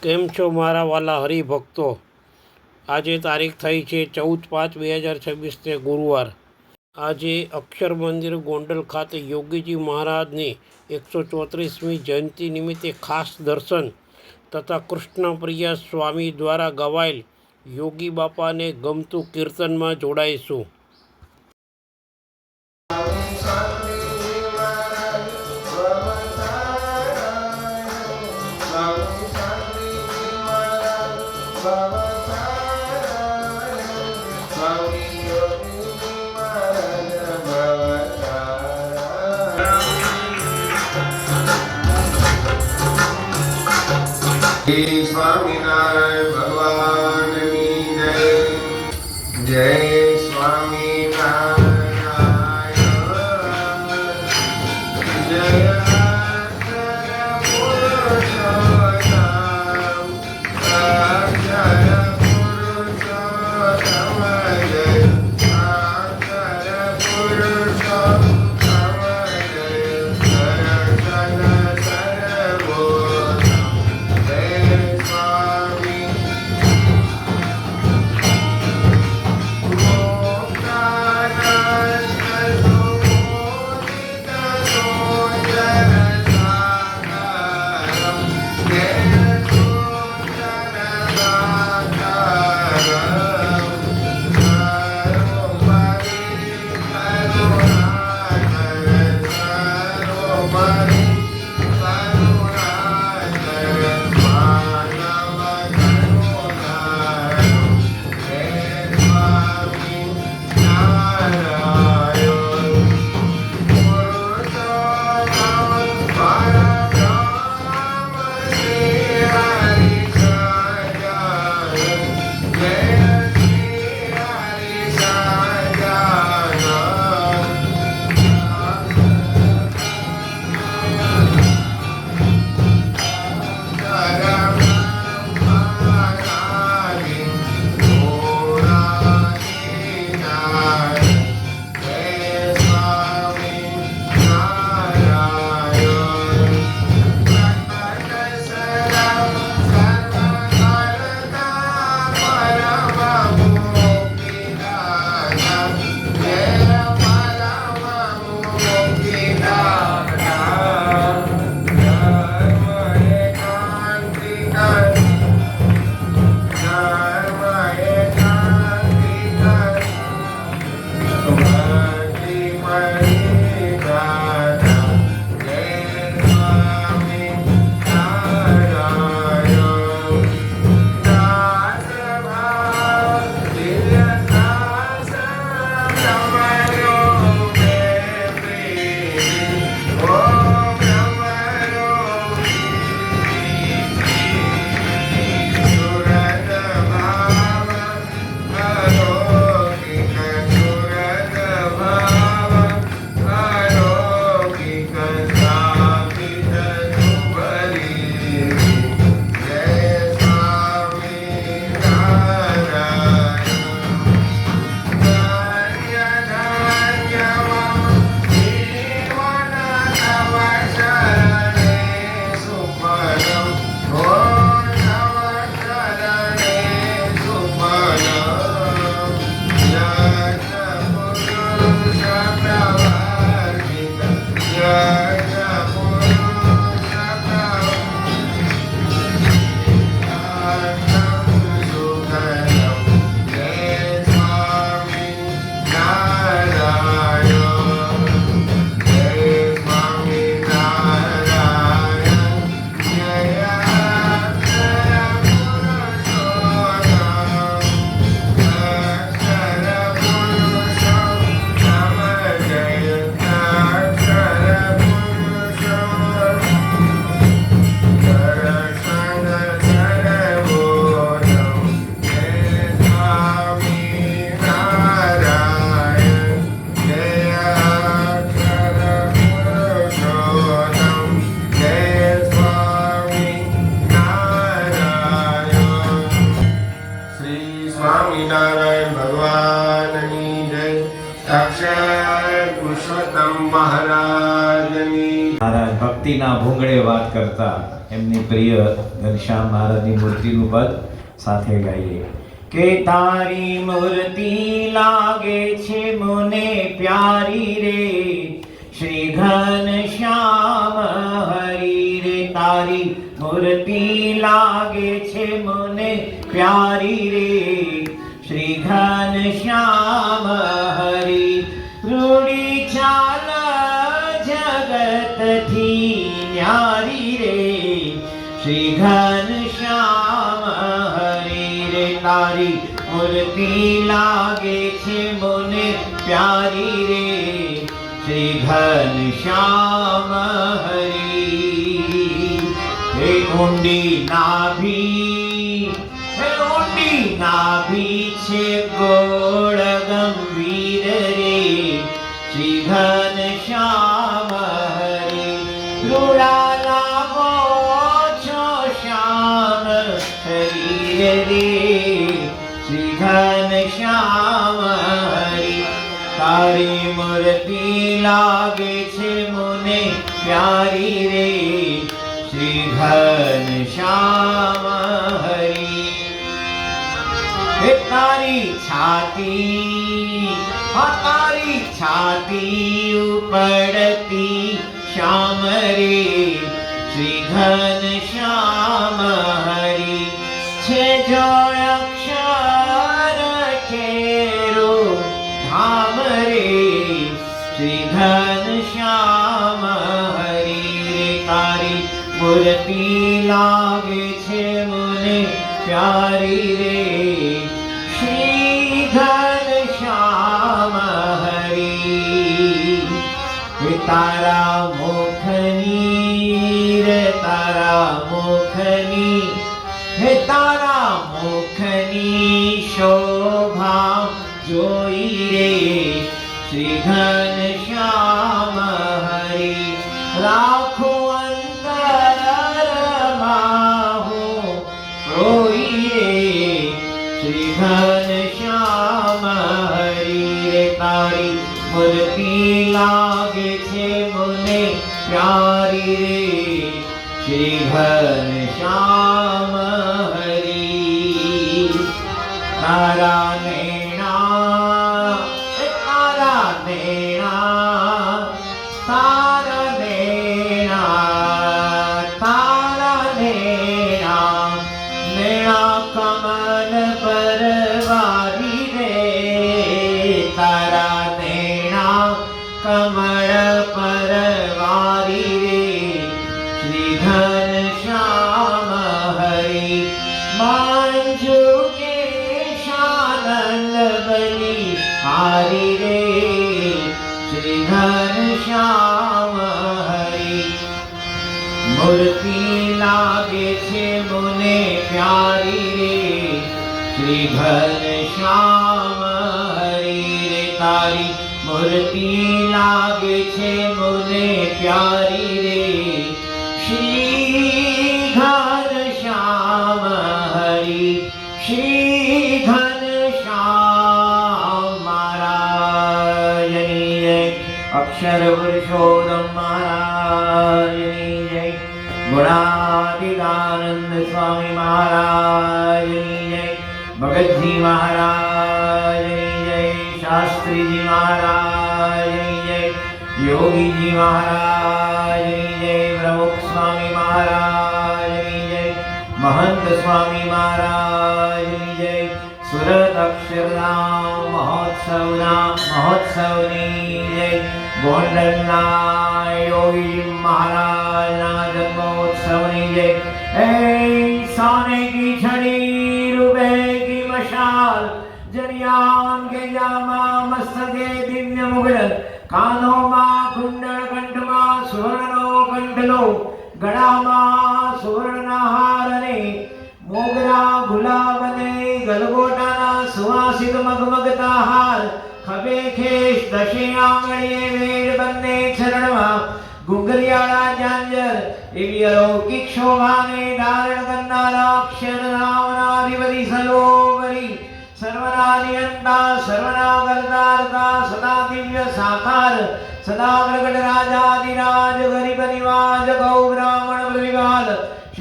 કેમ છો મારા વાલા હરિભક્તો? આજે તારીખ થઈ છે 14/5/2026 ગુરુવાર. આજે અક્ષર મંદિર ગોંડલ ખાતે યોગીજી મહારાજની 134મી જયંતિ નિમિત્તે ખાસ દર્શન તથા કૃષ્ણપ્રિયા સ્વામી દ્વારા ગવાયેલ યોગી બાપાને ગમતું કીર્તનમાં જોડાઈશું. સ્વામિનારાયણ ભગવાનની જય. જય સ્વામિનારાયણ. જય સ્વામિનારાયણ ભગવાનની જય. સાક્ષાત પુરુષોત્તમ મહારાજની. મહારાજ ભક્તિના ભૂંગળે વાત કરતા એમની પ્રિય ઘનશ્યામ મહારાજની મૂર્તિનું પદ સાથે ગાઈએ કે તારી મૂર્તિ લાગે છે મને પ્યારી રે શ્રી ઘનશ્યામ હરી રે તારી મૂર્તિ લાગે છે મને પ્યારી રે શ્રી ઘનશ્યામ હરી રૂડી ચાલ જગતથી ન્યારી રે શ્રી ઘનશ્યામ હરી રે તારી મૂર્તિ લાગે છે મને પ્યારી રે શ્રી ઘનશ્યામ હરી હે ઊંડી નાભી છે ગોળ ગંભીર રે શ્રી ઘનશ્યામ હરી રૂડા લાગો છો શ્યામ શરીર રે શ્રી ઘનશ્યામ હરી તારી મૂર્તિ લાગે છે મને પ્યારી રે શ્રી ઘનશ્યામ હરી હે તારી છાતી ઉપડતી શ્યામ રે શ્રી ઘનશ્યામ હરી છે જો અક્ષર કેરો ધામ રે શ્રી ઘનશ્યામ હરી રે તારી મૂર્તિ લાગે છે મને પ્યારી રે શ્રી ઘનશ્યામ હરી હે તારા મુખની રે તારા મુખની હે તારા મુખની શોભા જોઈ રે શ્રી ઘનશ્યામ હરી રાખો અંતરમાં હું રોઈ રે શ્રી ઘનશ્યામ હરી રે તારી મૂર્તિ લાગે છે મને પ્યારી રે શ્રી ઘનશ્યામ હરી તારા નૈણા તારા નૈણા તારા નૈણા તારા નૈણા નૈણા કમલ પર વારી રે તારા નૈણા કમળ પર વારી રે શ્રી ઘનશ્યામ હરી માંજુ કે શાનંદ બની હારી રે શ્રી ઘનશ્યામ હરી મૂર્તિ લાગે છે મને પ્યારી રે શ્રી ઘનશ્યામ હરી રે તારી મૂર્તિ લાગે છે મને પ્યારી રે શ્રી ઘનશ્યામ હરી શ્રી ઘનશ્યામ મહારાજની જય અક્ષર પુરુષોત્તમ મહારાજની જય ગુણાતીતાનંદ સ્વામી મહારાજની જય ભગતજી મહારાજની જય શાસ્ત્રીજી મહારાજની જય યોગીજી મહારાજની જય પ્રમુખ સ્વામી મહારાજની જય महंत स्वामी महाराज जय सुरत अक्षरधाम महोत्सवनी जय गोंडलना योगी महाराज ना जन्मोत्सवनी जय सोने की छड़ी रुपए की मशाल जरियान के जामा मस्तके दिव्य मुगल कानों मां कुंडल कंठ मां सुवर्णो कंठलो गळाમાં સુવર્ણના હાર અને મોગરા ગુલાબ અને ગલગોટાના સુવાસિત મગમગતા હાર ખભે ખેસ દશે આંગળીએ વેડ બંને ચરણમાં ઘૂંઘરિયાળા ઝાંઝર એવી અલૌકિક શોભાને ધારણ કરનારા અક્ષર નામના અધિપતિ સર્વોપરી સર્વના નિયંતા સર્વના કરતા સદા દિવ્ય સાકાર સદા પ્રગટ રાજાધિરાજ ગરીબ નિવાજ ગૌ બ્રાહ્મણ પ્રતિપાલ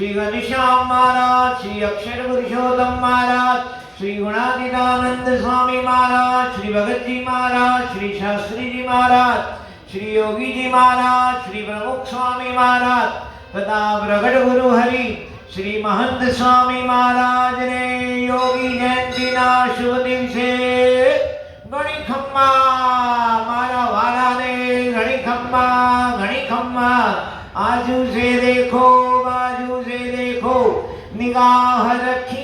श्री घनश्याम महाराज, श्री अक्षर पुरुषोत्तम महाराज, श्री गुणातीतानंद स्वामी महाराज, श्री भगत जी महाराज, श्री शास्त्री जी महाराज, श्री योगी जी महाराज, श्री प्रमुख स्वामी महाराज तथा प्रगट गुरु हरि श्री महंत स्वामी महाराज ने योगी जयंती ना शुभ दिवसे घणी खम्मा मारा वाला ने घणी खम्मा आजू से देखो बाजू से देखो निगाह रखी